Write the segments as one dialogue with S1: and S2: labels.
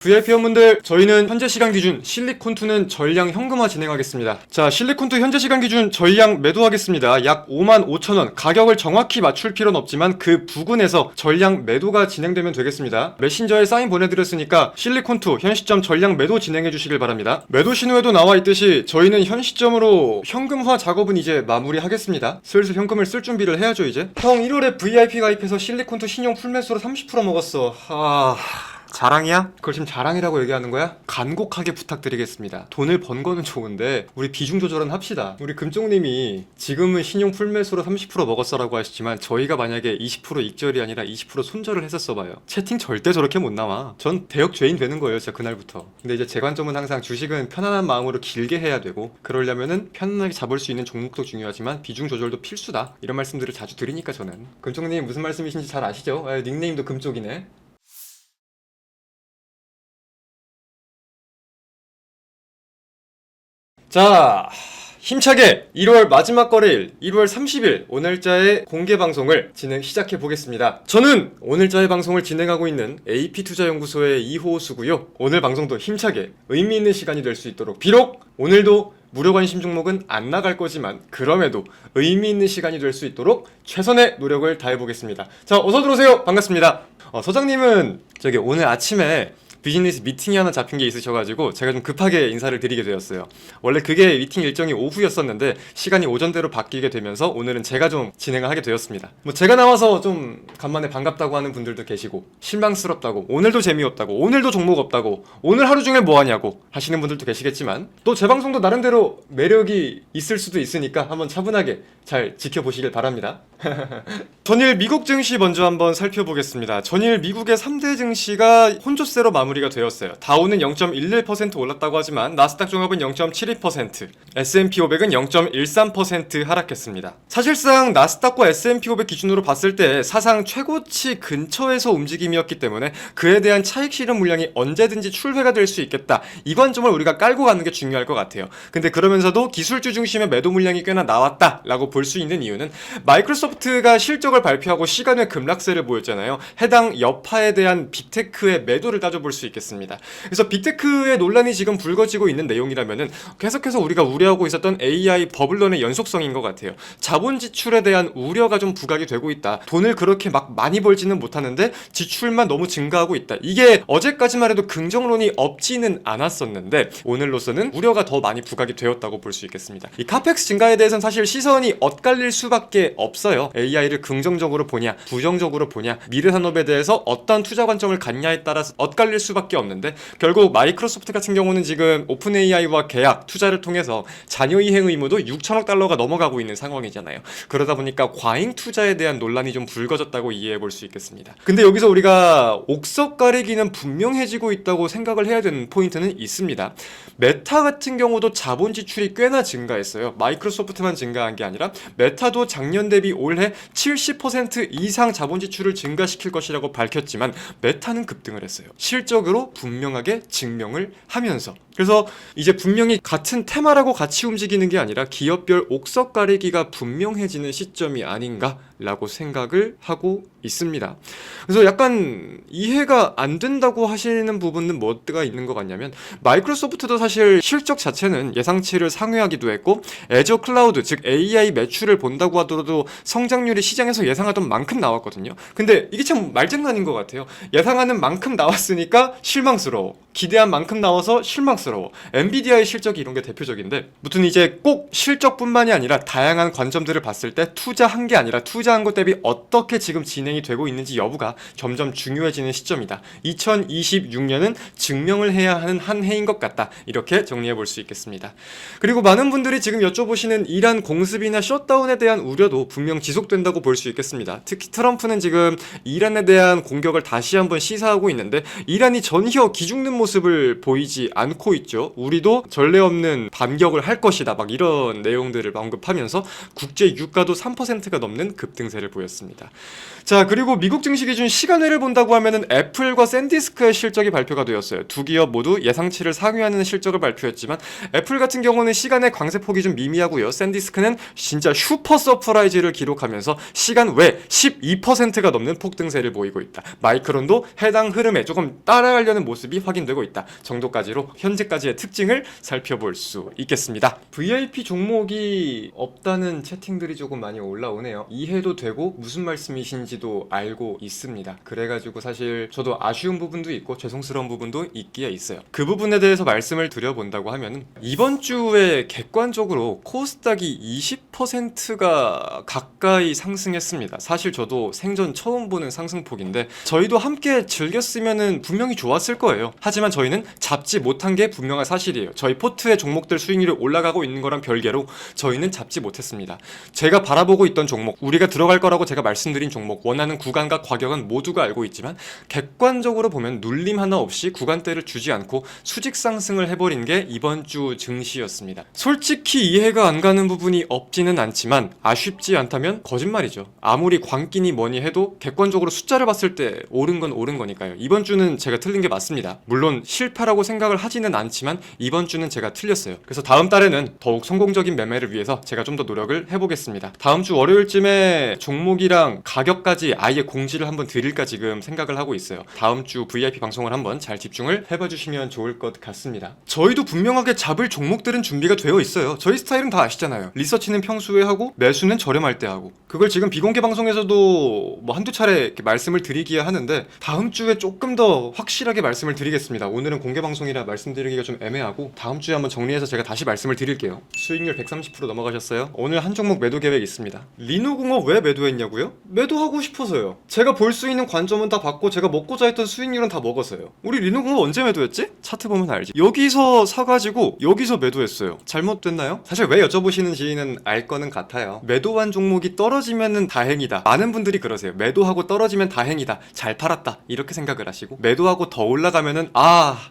S1: VIP 회원분들, 저희는 현재 시간 기준 실리콘2는 전량 현금화 진행하겠습니다. 자, 실리콘2 현재 시간 기준 전량 매도하겠습니다. 약 55,000원. 가격을 정확히 맞출 필요는 없지만 그 부근에서 전량 매도가 진행되면 되겠습니다. 메신저에 사인 보내드렸으니까 실리콘2 현 시점 전량 매도 진행해 주시길 바랍니다. 매도 신호에도 나와 있듯이 저희는 현 시점으로 현금화 작업은 이제 마무리하겠습니다. 슬슬 현금을 쓸 준비를 해야죠 이제. 형 1월에 VIP 가입해서 실리콘2 신용 풀매수로 30% 먹었어. 자랑이야? 그걸 지금 자랑이라고 얘기하는 거야? 간곡하게 부탁드리겠습니다. 돈을 번 거는 좋은데 우리 비중 조절은 합시다. 우리 금쪽님이 지금은 신용 풀매수로 30% 먹었어라고 하시지만 저희가 만약에 20% 익절이 아니라 20% 손절을 했었어봐요. 채팅 절대 저렇게 못 나와. 전 대역 죄인 되는 거예요 진짜 그날부터. 근데 이제 제 관점은 항상 주식은 편안한 마음으로 길게 해야 되고, 그러려면은 편안하게 잡을 수 있는 종목도 중요하지만 비중 조절도 필수다, 이런 말씀들을 자주 드리니까 저는. 금쪽님 무슨 말씀이신지 잘 아시죠? 닉네임도 금쪽이네. 자, 힘차게 1월 마지막 거래일 1월 30일 오늘자의 공개 방송을 시작해 보겠습니다. 저는 오늘자의 방송을 진행하고 있는 AP투자연구소의 이호수고요. 오늘 방송도 힘차게 의미 있는 시간이 될 수 있도록, 비록 오늘도 무료 관심 종목은 안 나갈 거지만 그럼에도 의미 있는 시간이 될 수 있도록 최선의 노력을 다해 보겠습니다. 자, 어서 들어오세요. 반갑습니다. 서장님은 저기 오늘 아침에 비즈니스 미팅이 하나 잡힌 게 있으셔가지고 제가 좀 급하게 인사를 드리게 되었어요. 원래 그게 미팅 일정이 오후였었는데 시간이 오전대로 바뀌게 되면서 오늘은 제가 좀 진행을 하게 되었습니다. 뭐 제가 나와서 좀 간만에 반갑다고 하는 분들도 계시고, 실망스럽다고, 오늘도 재미없다고, 오늘도 종목 없다고, 오늘 하루 종일 뭐 하냐고 하시는 분들도 계시겠지만, 또 제 방송도 나름대로 매력이 있을 수도 있으니까 한번 차분하게 잘 지켜보시길 바랍니다. 전일 미국 증시 먼저 한번 살펴보겠습니다. 전일 미국의 3대 증시가 혼조세로 마무리가 되었어요. 다우는 0.11% 올랐다고 하지만 나스닥 종합은 0.72%, S&P 500은 0.13% 하락했습니다. 사실상 나스닥과 S&P 500 기준으로 봤을 때 사상 최고치 근처에서 움직임이었기 때문에 그에 대한 차익 실현 물량이 언제든지 출회가 될 수 있겠다, 이 관점을 우리가 깔고 가는 게 중요할 것 같아요. 근데 그러면서도 기술주 중심의 매도 물량이 꽤나 나왔다라고 볼 수 있는 이유는 마이크로소프트가 실적을 발표하고 시간 외 급락세를 보였잖아요. 해당 여파에 대한 빅테크의 매도를 따져볼 수 있겠습니다. 그래서 빅테크의 논란이 지금 불거지고 있는 내용이라면은 계속해서 우리가 우려하고 있었던 AI 버블런의 연속성인 것 같아요. 자본 지출에 대한 우려가 좀 부각이 되고 있다. 돈을 그렇게 막 많이 벌지는 못하는데 지출만 너무 증가하고 있다. 이게 어제까지만 해도 긍정론이 없지는 않았었는데 오늘로서는 우려가 더 많이 부각이 되었다고 볼 수 있겠습니다. 이 카펙스 증가에 대해서는 사실 시선이 엇갈릴 수밖에 없어요. AI를 긍정적으로 보냐 부정적으로 보냐, 미래 산업에 대해서 어떤 투자 관점을 갖냐에 따라서 엇갈릴 수밖에 없는데, 결국 마이크로소프트 같은 경우는 지금 오픈 AI와 계약 투자를 통해서 잔여 이행 의무도 6천억 달러가 넘어가고 있는 상황이잖아요. 그러다 보니까 과잉 투자에 대한 논란이 좀 불거졌다고 이해해 볼 수 있겠습니다. 근데 여기서 우리가 옥석 가리기는 분명해지고 있다고 생각을 해야 되는 포인트는 있습니다. 메타 같은 경우도 자본 지출이 꽤나 증가했어요. 마이크로소프트만 증가한 게 아니라 메타도 작년 대비 올해 70% 이상 자본 지출을 증가시킬 것이라고 밝혔지만 메타는 급등을 했어요. 실적으로 분명하게 증명을 하면서. 그래서 이제 분명히 같은 테마라고 같이 움직이는 게 아니라 기업별 옥석 가리기가 분명해지는 시점이 아닌가라고 생각을 하고 있습니다. 그래서 약간 이해가 안 된다고 하시는 부분은 뭐가 있는 것 같냐면, 마이크로소프트도 사실 실적 자체는 예상치를 상회하기도 했고, 애저 클라우드 즉 AI 매출을 본다고 하더라도 성장률이 시장에서 예상하던 만큼 나왔거든요. 근데 이게 참 말장난인 것 같아요. 예상하는 만큼 나왔으니까 실망스러워, 기대한 만큼 나와서 실망스러워. 엔비디아의 실적이 이런 게 대표적인데, 무튼 이제 꼭 실적뿐만이 아니라 다양한 관점들을 봤을 때 투자한 게 아니라 투자한 것 대비 어떻게 지금 진행이 되고 있는지 여부가 점점 중요해지는 시점이다. 2026년은 증명을 해야 하는 한 해인 것 같다, 이렇게 정리해 볼 수 있겠습니다. 그리고 많은 분들이 지금 여쭤보시는 이란 공습이나 셧다운에 대한 우려도 분명 지속된다고 볼 수 있겠습니다. 특히 트럼프는 지금 이란에 대한 공격을 다시 한번 시사하고 있는데, 이란이 전혀 기죽는 모습을 보이지 않고 있죠. 우리도 전례 없는 반격을 할 것이다, 막 이런 내용들을 언급하면서 국제 유가도 3%가 넘는 급등세를 보였습니다. 자, 그리고 미국 증시 기준 시간외를 본다고 하면은 애플과 샌디스크의 실적이 발표가 되었어요. 두 기업 모두 예상치를 상회하는 실적을 발표했지만, 애플 같은 경우는 시간의 광세폭이 좀 미미하고요. 샌디스크는 진짜 슈퍼 서프라이즈를 기록하면서 시간 외 12%가 넘는 폭등세를 보이고 있다. 마이크론도 해당 흐름에 조금 따라가려는 모습이 확인되고 되고 있다 정도까지로 현재까지의 특징을 살펴볼 수 있겠습니다. VIP 종목이 없다는 채팅들이 조금 많이 올라오네요. 이해도 되고 무슨 말씀이신지도 알고 있습니다. 그래가지고 사실 저도 아쉬운 부분도 있고 죄송스러운 부분도 있기에 있어요. 그 부분에 대해서 말씀을 드려본다고 하면 이번 주에 객관적으로 코스닥이 20%가 가까이 상승했습니다. 사실 저도 생전 처음 보는 상승폭인데 저희도 함께 즐겼으면 분명히 좋았을 거예요. 하지만 저희는 잡지 못한 게 분명한 사실이에요. 저희 포트의 종목들 수익률이 올라가고 있는 거랑 별개로 저희는 잡지 못했습니다. 제가 바라보고 있던 종목, 우리가 들어갈 거라고 제가 말씀드린 종목, 원하는 구간과 과격은 모두가 알고 있지만 객관적으로 보면 눌림 하나 없이 구간대를 주지 않고 수직 상승을 해버린 게 이번 주 증시였습니다. 솔직히 이해가 안 가는 부분이 없지는 않지만 아쉽지 않다면 거짓말이죠. 아무리 광기니 뭐니 해도 객관적으로 숫자를 봤을 때 옳은 건 옳은 거니까요. 이번 주는 제가 틀린 게 맞습니다. 물론 실패라고 생각을 하지는 않지만 이번 주는 제가 틀렸어요. 그래서 다음 달에는 더욱 성공적인 매매를 위해서 제가 좀 더 노력을 해보겠습니다. 다음 주 월요일쯤에 종목이랑 가격까지 아예 공지를 한번 드릴까 지금 생각을 하고 있어요. 다음 주 VIP 방송을 한번 잘 집중을 해봐주시면 좋을 것 같습니다. 저희도 분명하게 잡을 종목들은 준비가 되어 있어요. 저희 스타일은 다 아시잖아요. 리서치는 평소에 하고 매수는 저렴할 때 하고, 그걸 지금 비공개 방송에서도 뭐 한두 차례 이렇게 말씀을 드리기야 하는데 다음 주에 조금 더 확실하게 말씀을 드리겠습니다. 오늘은 공개 방송이라 말씀드리기가 좀 애매하고 다음 주에 한번 정리해서 제가 다시 말씀을 드릴게요. 수익률 130% 넘어가셨어요? 오늘 한 종목 매도 계획 있습니다. 리노공업 왜 매도했냐고요? 매도하고 싶어서요. 제가 볼 수 있는 관점은 다 봤고 제가 먹고자 했던 수익률은 다 먹었어요. 우리 리노공업 언제 매도했지? 차트 보면 알지. 여기서 사가지고 여기서 매도했어요. 잘못됐나요? 사실 왜 여쭤보시는지는 알 거는 같아요. 매도한 종목이 떨어지면은 다행이다. 많은 분들이 그러세요. 매도하고 떨어지면 다행이다. 잘 팔았다. 이렇게 생각을 하시고 매도하고 더 올라가면은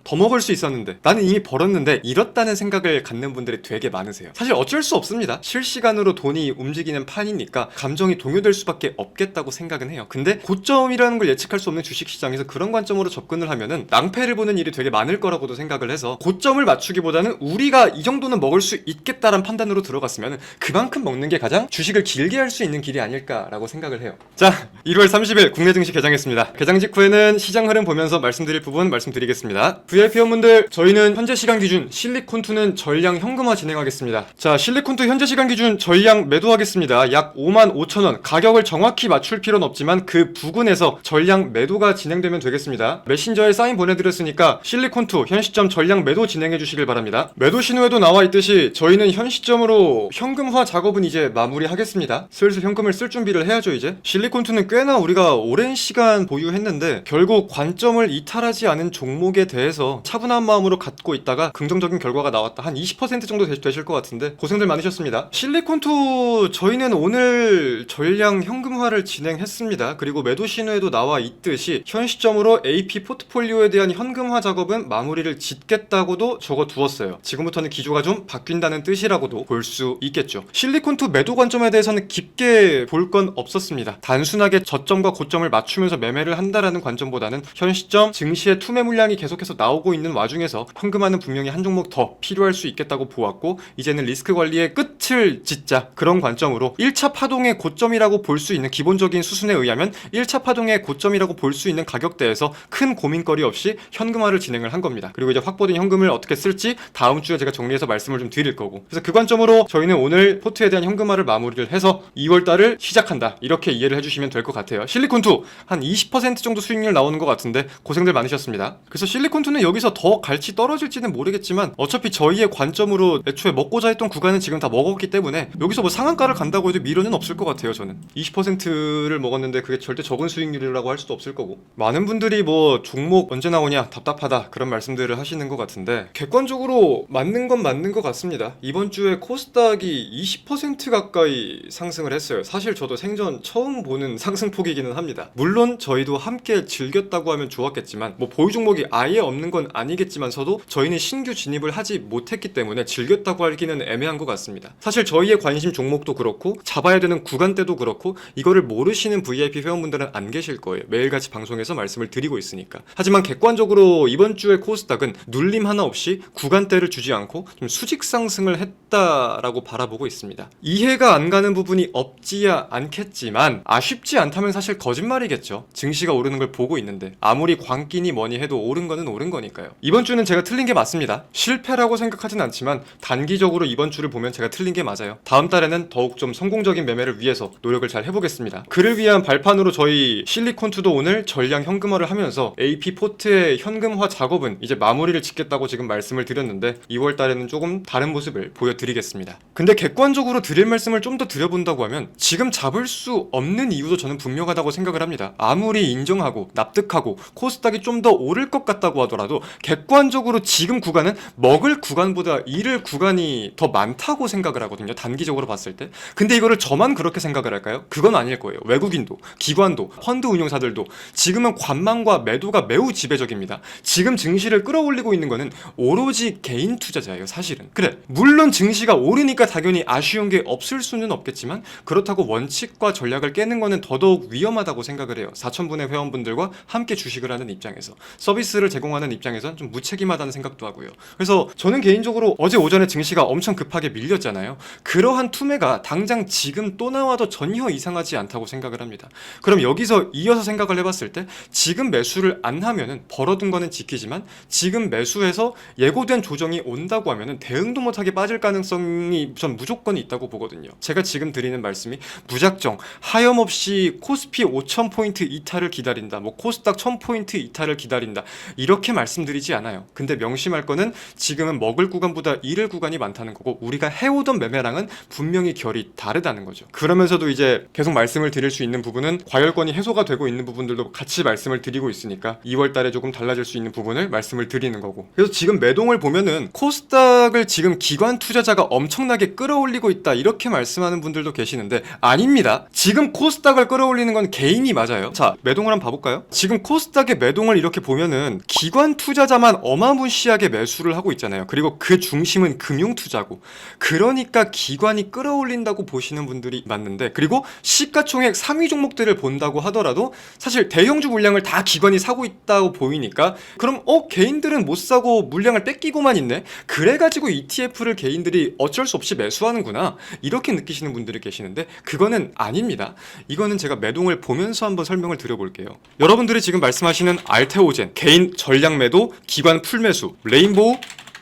S1: 더 먹을 수 있었는데 나는 이미 벌었는데 이렇다는 생각을 갖는 분들이 되게 많으세요. 사실 어쩔 수 없습니다. 실시간으로 돈이 움직이는 판이니까 감정이 동요될 수밖에 없겠다고 생각은 해요. 근데 고점이라는 걸 예측할 수 없는 주식시장에서 그런 관점으로 접근을 하면은 낭패를 보는 일이 되게 많을 거라고도 생각을 해서 고점을 맞추기보다는 우리가 이 정도는 먹을 수 있겠다라는 판단으로 들어갔으면 그만큼 먹는 게 가장 주식을 길게 할 수 있는 길이 아닐까라고 생각을 해요. 자, 1월 30일 국내 증시 개장했습니다. 개장 직후에는 시장 흐름 보면서 말씀드릴 부분 말씀드리겠습니다. VIP 회원분들, 저희는 현재 시간 기준 실리콘2는 전량 현금화 진행하겠습니다. 자, 실리콘2 현재 시간 기준 전량 매도하겠습니다. 약 55,000원. 가격을 정확히 맞출 필요는 없지만 그 부근에서 전량 매도가 진행되면 되겠습니다. 메신저에 사인 보내드렸으니까 실리콘2 현 시점 전량 매도 진행해 주시길 바랍니다. 매도 신호에도 나와 있듯이 저희는 현 시점으로 현금화 작업은 이제 마무리하겠습니다. 슬슬 현금을 쓸 준비를 해야죠. 이제 실리콘2는 꽤나 우리가 오랜 시간 보유했는데 결국 관점을 이탈하지 않은 종목에 대해서 차분한 마음으로 갖고 있다가 긍정적인 결과가 나왔다. 한 20% 정도 되실 것 같은데 고생들 많으셨습니다. 실리콘2 저희는 오늘 전량 현금화를 진행했습니다. 그리고 매도 신호에도 나와 있듯이 현 시점으로 AP 포트폴리오에 대한 현금화 작업은 마무리를 짓겠다고도 적어 두었어요. 지금부터는 기조가 좀 바뀐다는 뜻이라고도 볼 수 있겠죠. 실리콘2 매도 관점에 대해서는 깊게 볼 건 없었습니다. 단순하게 저점과 고점을 맞추면서 매매를 한다라는 관점보다는 현 시점 증시의 투매 물량이 계속해서 나오고 있는 와중에서 현금화는 분명히 한 종목 더 필요할 수 있겠다고 보았고 이제는 리스크 관리의 끝을 짓자, 그런 관점으로 1차 파동의 고점이라고 볼 수 있는, 기본적인 수순에 의하면 1차 파동의 고점이라고 볼 수 있는 가격대에서 큰 고민거리 없이 현금화를 진행을 한 겁니다. 그리고 이제 확보된 현금을 어떻게 쓸지 다음 주에 제가 정리해서 말씀을 좀 드릴 거고, 그래서 그 관점으로 저희는 오늘 포트에 대한 현금화를 마무리를 해서 2월달을 시작한다, 이렇게 이해를 해주시면 될 것 같아요. 실리콘2 한 20% 정도 수익률 나오는 것 같은데 고생들 많으셨습니다. 그래서 실리콘2는 여기서 더 갈지 떨어질지는 모르겠지만 어차피 저희의 관점으로 애초에 먹고자 했던 구간은 지금 다 먹었기 때문에 여기서 뭐 상한가를 간다고 해도 미련은 없을 것 같아요. 저는 20%를 먹었는데 그게 절대 적은 수익률이라고 할 수도 없을 거고, 많은 분들이 뭐 종목 언제 나오냐 답답하다 그런 말씀들을 하시는 것 같은데 객관적으로 맞는 건 맞는 것 같습니다. 이번 주에 코스닥이 20% 가까이 상승을 했어요. 사실 저도 생전 처음 보는 상승폭이기는 합니다. 물론 저희도 함께 즐겼다고 하면 좋았겠지만 뭐 보유 종목이 아예 없는 건 아니겠지만서도 저희는 신규 진입을 하지 못했기 때문에 즐겼다고 하기는 애매한 것 같습니다. 사실 저희의 관심 종목도 그렇고 잡아야 되는 구간대도 그렇고 이거를 모르시는 VIP 회원분들은 안 계실 거예요. 매일같이 방송에서 말씀을 드리고 있으니까. 하지만 객관적으로 이번 주에 코스닥은 눌림 하나 없이 구간대를 주지 않고 좀 수직 상승을 했다라고 바라보고 있습니다. 이해가 안 가는 부분이 없지야 않겠지만 아쉽지 않다면 사실 거짓말이겠죠. 증시가 오르는 걸 보고 있는데 아무리 광기니 뭐니 해도 오른 거는 오른 거니까요. 이번 주는 제가 틀린 게 맞습니다. 실패라고 생각하진 않지만 단기적으로 이번 주를 보면 제가 틀린 게 맞아요. 다음 달에는 더욱 좀 성공적인 매매를 위해서 노력을 잘 해보겠습니다. 그를 위한 발판으로 저희 실리콘투도 오늘 전량 현금화를 하면서 AP 포트의 현금화 작업은 이제 마무리를 짓겠다고 지금 말씀을 드렸는데 2월 달에는 조금 다른 모습을 보여드리겠습니다. 근데 객관적으로 드릴 말씀을 좀 더 드려본다고 하면 지금 잡을 수 없는 이유도 저는 분명하다고 생각을 합니다. 아무리 인정하고 납득하고 코스닥이 좀 더 오를 것 같다고 하더라도 객관적으로 지금 구간은 먹을 구간보다 잃을 구간이 더 많다고 생각을 하거든요. 단기적으로 봤을 때. 근데 이거를 저만 그렇게 생각을 할까요? 그건 아닐 거예요. 외국인도, 기관도, 펀드 운용사들도 지금은 관망과 매도가 매우 지배적입니다. 지금 증시를 끌어올리고 있는 거는 오로지 개인 투자자예요, 사실은. 그래, 물론 증시가 오르니까 당연히 아쉬운 게 없을 수는 없겠지만 그렇다고 원칙과 전략을 깨는 거는 더더욱 위험하다고 생각을 해요. 4,000분의 회원분들과 함께 주식을 하는 입장에서, 서비스를 제공하는 입장에선 좀 무책임하다는 생각도 하고요. 그래서 저는 개인적으로 어제 오전에 증시가 엄청 급하게 밀렸잖아요. 그러한 투매가 당장 지금 또 나와도 전혀 이상하지 않다고 생각을 합니다. 그럼 여기서 이어서 생각을 해봤을 때 지금 매수를 안 하면은 벌어둔 거는 지키지만 지금 매수해서 예고된 조정이 온다고 하면은 대응도 못하게 빠질 가능성이 전 무조건 있다고 보거든요. 제가 지금 드리는 말씀이 무작정 하염없이 코스피 5,000포인트 이탈을 기다린다, 뭐 코스닥 1,000포인트 이탈을 기다린다, 이렇게 말씀드리지 않아요. 근데 명심할 거는 지금은 먹을 구간보다 잃을 구간이 많다는 거고 우리가 해오던 매매랑은 분명히 결이 다르다는 거죠. 그러면서도 이제 계속 말씀을 드릴 수 있는 부분은 과열권이 해소가 되고 있는 부분들도 같이 말씀을 드리고 있으니까 2월 달에 조금 달라질 수 있는 부분을 말씀을 드리는 거고. 그래서 지금 매동을 보면은 코스닥을 지금 기관 투자자가 엄청나게 끌어올리고 있다 이렇게 말씀하는 분들도 계시는데 아닙니다. 지금 코스닥을 끌어올리는 건 개인이 맞아요. 자, 매동을 한번 봐볼까요? 지금 코스닥의 매동을 이렇게 보면은 기관 투자자만 어마무시하게 매수를 하고 있잖아요. 그리고 그 중심은 금융 투자고, 그러니까 기관이 끌어올린다고 보시는 분들이 맞는데, 그리고 시가총액 3위 종목들을 본다고 하더라도 사실 대형주 물량을 다 기관이 사고 있다고 보이니까 그럼 개인들은 못 사고 물량을 뺏기고만 있네, 그래가지고 ETF를 개인들이 어쩔 수 없이 매수하는구나 이렇게 느끼시는 분들이 계시는데 그거는 아닙니다. 이거는 제가 매동을 보면서 한번 설명을 드려볼게요. 여러분들이 지금 말씀하시는 알테오젠 개인 전량 매도 기관 풀매수, 레인보우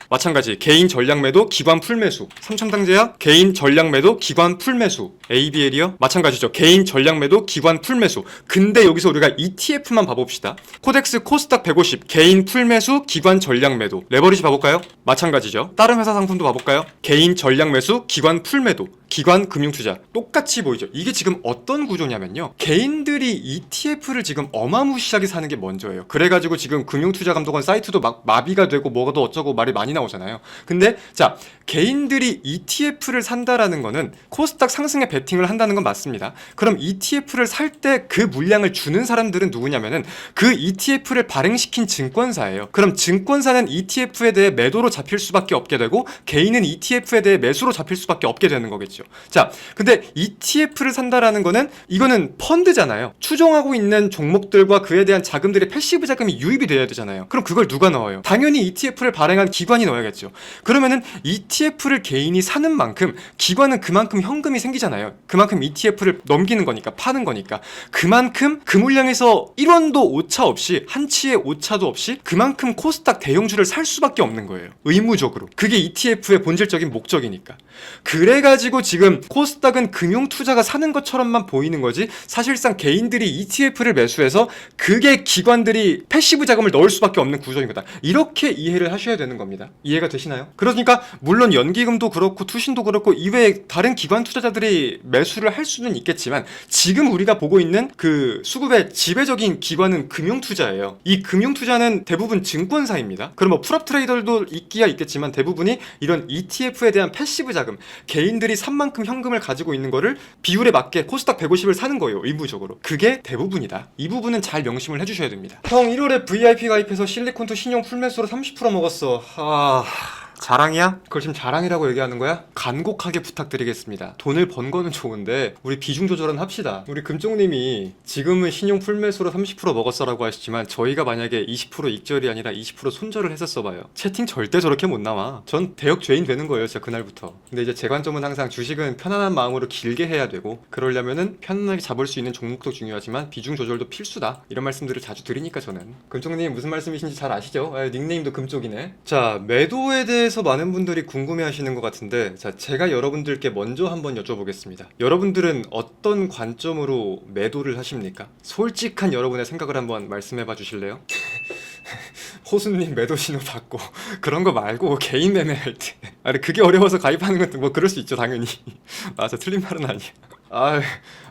S1: 마찬가지 개인 전량 매도 기관 풀매수, 삼천당제약 개인 전량 매도 기관 풀매수, ABL이요 마찬가지죠. 개인 전량 매도 기관 풀매수. 근데 여기서 우리가 ETF만 봐봅시다. 코덱스 코스닥 150 개인 풀매수 기관 전량 매도. 레버리지 봐볼까요? 마찬가지죠. 다른 회사 상품도 봐볼까요? 개인 전량 매수 기관 풀매도, 기관 금융투자. 똑같이 보이죠. 이게 지금 어떤 구조냐면요, 개인들이 ETF를 지금 어마무시하게 사는 게 먼저예요. 그래가지고 지금 금융투자감독원 사이트도 막 마비가 되고 뭐가 더 어쩌고 말이 많이 나오잖아요. 근데 자, 개인들이 ETF를 산다라는 거는 코스닥 상승에 베팅을 한다는 건 맞습니다. 그럼 ETF를 살 때 그 물량을 주는 사람들은 누구냐면은 그 ETF를 발행시킨 증권사예요. 그럼 증권사는 ETF에 대해 매도로 잡힐 수밖에 없게 되고 개인은 ETF에 대해 매수로 잡힐 수밖에 없게 되는 거겠죠. 자, 근데 ETF를 산다라는 거는 이거는 펀드잖아요. 추종하고 있는 종목들과 그에 대한 자금들의 패시브 자금이 유입이 돼야 되잖아요. 그럼 그걸 누가 넣어요? 당연히 ETF를 발행한 기관이 넣어야겠죠. 그러면은 ETF를 개인이 사는 만큼 기관은 그만큼 현금이 생기잖아요. 그만큼 ETF를 넘기는 거니까, 파는 거니까. 그만큼 그 물량에서 1원도 오차 없이, 한치의 오차도 없이 그만큼 코스닥 대형주를 살 수밖에 없는 거예요. 의무적으로. 그게 ETF의 본질적인 목적이니까. 그래가지고 지금 코스닥은 금융투자가 사는 것처럼만 보이는 거지 사실상 개인들이 ETF를 매수해서 그게 기관들이 패시브 자금을 넣을 수밖에 없는 구조인 거다. 이렇게 이해를 하셔야 되는 겁니다. 이해가 되시나요? 그러니까 물론 연기금도 그렇고 투신도 그렇고 이외에 다른 기관 투자자들이 매수를 할 수는 있겠지만 지금 우리가 보고 있는 그 수급의 지배적인 기관은 금융투자예요. 이 금융투자는 대부분 증권사입니다. 그럼 뭐 풀업 트레이더도 있기야 있겠지만 대부분이 이런 ETF에 대한 패시브 자금, 개인들이 산 만큼 현금을 가지고 있는 거를 비율에 맞게 코스닥 150을 사는 거예요. 의무적으로. 그게 대부분이다. 이 부분은 잘 명심을 해주셔야 됩니다. 형 1월에 VIP 가입해서 실리콘투 신용 풀매수로 30% 먹었어. 자랑이야? 그걸 지금 자랑이라고 얘기하는 거야? 간곡하게 부탁드리겠습니다. 돈을 번 거는 좋은데 우리 비중 조절은 합시다. 우리 금쪽님이 지금은 신용 풀매수로 30% 먹었어라고 하시지만 저희가 만약에 20% 익절이 아니라 20% 손절을 했었어봐요. 채팅 절대 저렇게 못 나와. 전 대역 죄인 되는 거예요, 진짜 그날부터. 근데 이제 제 관점은 항상 주식은 편안한 마음으로 길게 해야 되고, 그러려면은 편안하게 잡을 수 있는 종목도 중요하지만 비중 조절도 필수다, 이런 말씀들을 자주 드리니까. 저는 금쪽님 무슨 말씀이신지 잘 아시죠? 닉네임도 금쪽이네. 자, 매도에 대해서 많은 분들이 궁금해 하시는 것 같은데, 자, 제가 여러분들께 먼저 한번 여쭤보겠습니다. 여러분들은 어떤 관점으로 매도를 하십니까? 솔직한 여러분의 생각을 한번 말씀해 봐 주실래요? 호수님 매도 신호 받고 그런 거 말고 개인 매매할 때, 아니 그게 어려워서 가입하는 것도 뭐 그럴 수 있죠, 당연히. 맞아, 틀린 말은 아니야.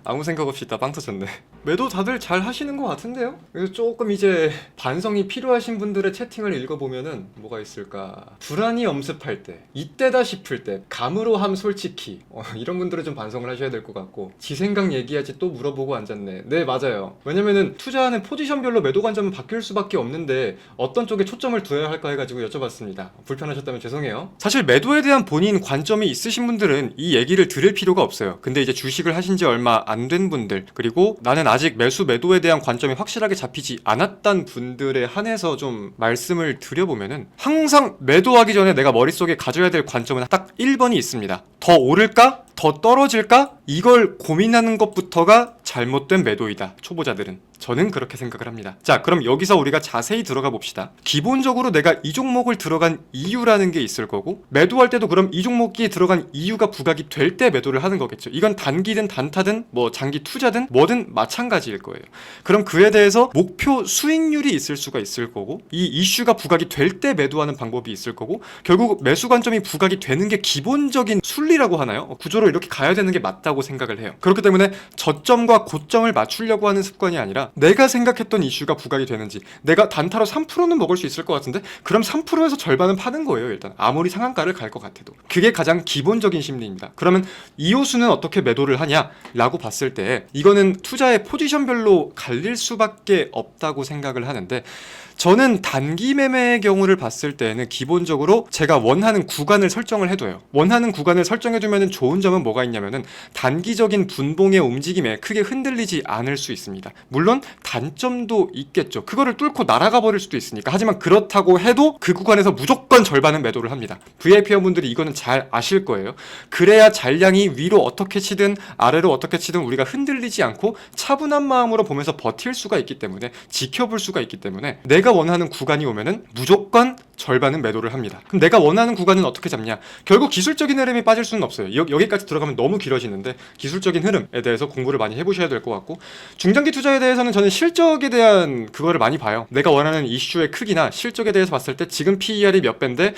S1: 아무 생각 없이 있다 빵 터졌네. 매도 다들 잘 하시는 것 같은데요? 그래서 조금 이제 반성이 필요하신 분들의 채팅을 읽어보면은 뭐가 있을까? 불안이 엄습할 때, 이때다 싶을 때, 감으로함 솔직히, 이런 분들은 좀 반성을 하셔야 될 것 같고, 지 생각 얘기하지 또 물어보고 앉았네. 네, 맞아요. 왜냐면은 투자하는 포지션별로 매도 관점은 바뀔 수밖에 없는데 어떤 쪽에 초점을 두어야 할까 해가지고 여쭤봤습니다. 불편하셨다면 죄송해요. 사실 매도에 대한 본인 관점이 있으신 분들은 이 얘기를 들을 필요가 없어요. 근데 이제 주식을 하신 지 얼마 안 된 분들, 그리고 나는 아직 매수 매도에 대한 관점이 확실하게 잡히지 않았단 분들에 한해서 좀 말씀을 드려보면은, 항상 매도하기 전에 내가 머릿속에 가져야 될 관점은 딱 1번이 있습니다. 더 오를까? 더 떨어질까? 이걸 고민하는 것부터가 잘못된 매도이다, 초보자들은. 저는 그렇게 생각을 합니다. 자, 그럼 여기서 우리가 자세히 들어가 봅시다. 기본적으로 내가 이 종목을 들어간 이유라는 게 있을 거고, 매도할 때도 그럼 이 종목이 들어간 이유가 부각이 될 때 매도를 하는 거겠죠. 이건 단기든 단타든 뭐 장기 투자든 뭐든 마찬가지일 거예요. 그럼 그에 대해서 목표 수익률이 있을 수가 있을 거고, 이 이슈가 부각이 될 때 매도하는 방법이 있을 거고, 결국 매수 관점이 부각이 되는 게 기본적인 순리라고 하나요? 구조로 이렇게 가야 되는 게 맞다고 생각을 해요. 그렇기 때문에 저점과 고점을 맞추려고 하는 습관이 아니라, 내가 생각했던 이슈가 부각이 되는지, 내가 단타로 3%는 먹을 수 있을 것 같은데 그럼 3%에서 절반은 파는 거예요. 일단 아무리 상한가를 갈 것 같아도. 그게 가장 기본적인 심리입니다. 그러면 이호수는 어떻게 매도를 하냐라고 봤을 때, 이거는 투자의 포지션별로 갈릴 수밖에 없다고 생각을 하는데, 저는 단기 매매의 경우를 봤을 때는 기본적으로 제가 원하는 구간을 설정을 해둬요. 원하는 구간을 설정해두면 좋은 점은 뭐가 있냐면은, 단기적인 분봉의 움직임에 크게 흔들리지 않을 수 있습니다. 물론 단점도 있겠죠. 그거를 뚫고 날아가 버릴 수도 있으니까. 하지만 그렇다고 해도 그 구간에서 무조건 절반은 매도를 합니다. VIP분들이 이거는 잘 아실 거예요. 그래야 잔량이 위로 어떻게 치든 아래로 어떻게 치든 우리가 흔들리지 않고 차분한 마음으로 보면서 버틸 수가 있기 때문에, 지켜볼 수가 있기 때문에, 내가 원하는 구간이 오면은 무조건 절반은 매도를 합니다. 그럼 내가 원하는 구간은 어떻게 잡냐? 결국 기술적인 흐름이 빠질 수는 없어요. 여기까지 들어가면 너무 길어지는데, 기술적인 흐름에 대해서 공부를 많이 해보셔야 될 것 같고, 중장기 투자에 대해서는 저는 실적에 대한 그거를 많이 봐요. 내가 원하는 이슈의 크기나 실적에 대해서 봤을 때 지금 PER이 몇 배인데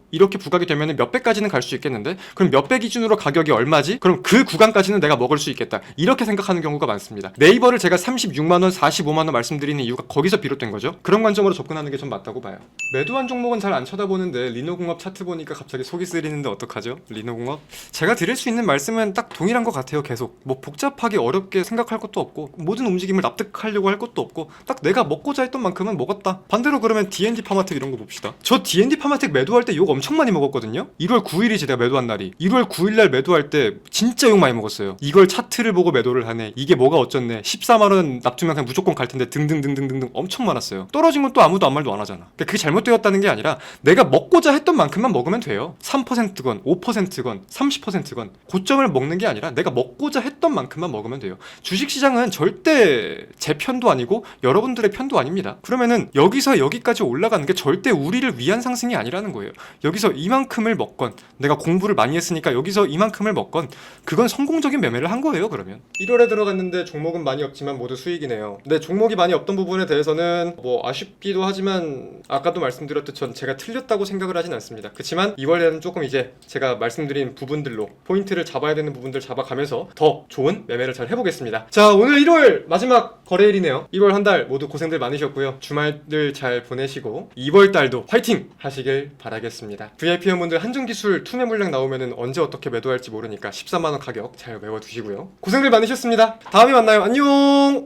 S1: 이렇게 부각이 되면 몇 배까지는 갈 수 있겠는데, 그럼 몇 배 기준으로 가격이 얼마지? 그럼 그 구간까지는 내가 먹을 수 있겠다, 이렇게 생각하는 경우가 많습니다. 네이버를 제가 36만원, 45만원 말씀드리는 이유가 거기서 비롯된 거죠. 그런 관점으로 접근하는 게 좀 맞다고 봐요. 매도한 종목은 잘 안 쳐다보는데 리노공업 차트 보니까 갑자기 속이 쓰리는데 어떡하죠? 리노공업? 제가 드릴 수 있는 말씀은 딱 동일한 것 같아요. 계속 뭐 복잡하게 어렵게 생각할 것도 없고, 모든 움직임을 납득하려고 할 것도 없고, 딱 내가 먹고자 했던 만큼은 먹었다. 반대로 그러면 D&D 파마텍 이런 거 봅시다. 저 D&D 파마텍 매도할 때 욕 엄청 많이 먹었거든요. 1월 9일이지 내가 매도한 날이. 1월 9일날 매도할 때 진짜 욕 많이 먹었어요. 이걸 차트를 보고 매도를 하네, 이게 뭐가 어쩌네, 14만원 납주면 그냥 무조건 갈 텐데, 등등등등등등 엄청 많았어요. 떨어진 건 또 아무도 아무 말도 안 하잖아. 그게 잘못되었다는 게 아니라 내가 먹고자 했던 만큼만 먹으면 돼요. 3%건 5%건 30%건 고점을 먹는 게 아니라 내가 먹고자 했던 만큼만 먹으면 돼요. 주식시장은 절대 제 편도 아니고 여러분들의 편도 아닙니다. 그러면은 여기서 여기까지 올라가는 게 절대 우리를 위한 상승이 아니라는 거예요. 여기서 이만큼을 먹건, 내가 공부를 많이 했으니까 여기서 이만큼을 먹건, 그건 성공적인 매매를 한 거예요. 그러면 1월에 들어갔는데 종목은 많이 없지만 모두 수익이네요. 근데 종목이 많이 없던 부분에 대해서는 뭐 아쉽기도 하지만, 아까도 말씀드렸듯 전 제가 틀렸다고 생각을 하진 않습니다. 그렇지만 이번에는 조금 이제 제가 말씀드린 부분들로 포인트를 잡아야 되는 부분들 잡아가면서 더 좋은 매매를 잘 해보겠습니다. 자, 오늘 1월 마지막 거래일이네요. 1월 한 달 모두 고생들 많으셨고요. 주말들 잘 보내시고 2월 달도 화이팅 하시길 바라겠습니다. VIP 회원분들 한정기술 투매 물량 나오면은 언제 어떻게 매도할지 모르니까 14만원 가격 잘 외워두시고요. 고생들 많으셨습니다. 다음에 만나요. 안녕.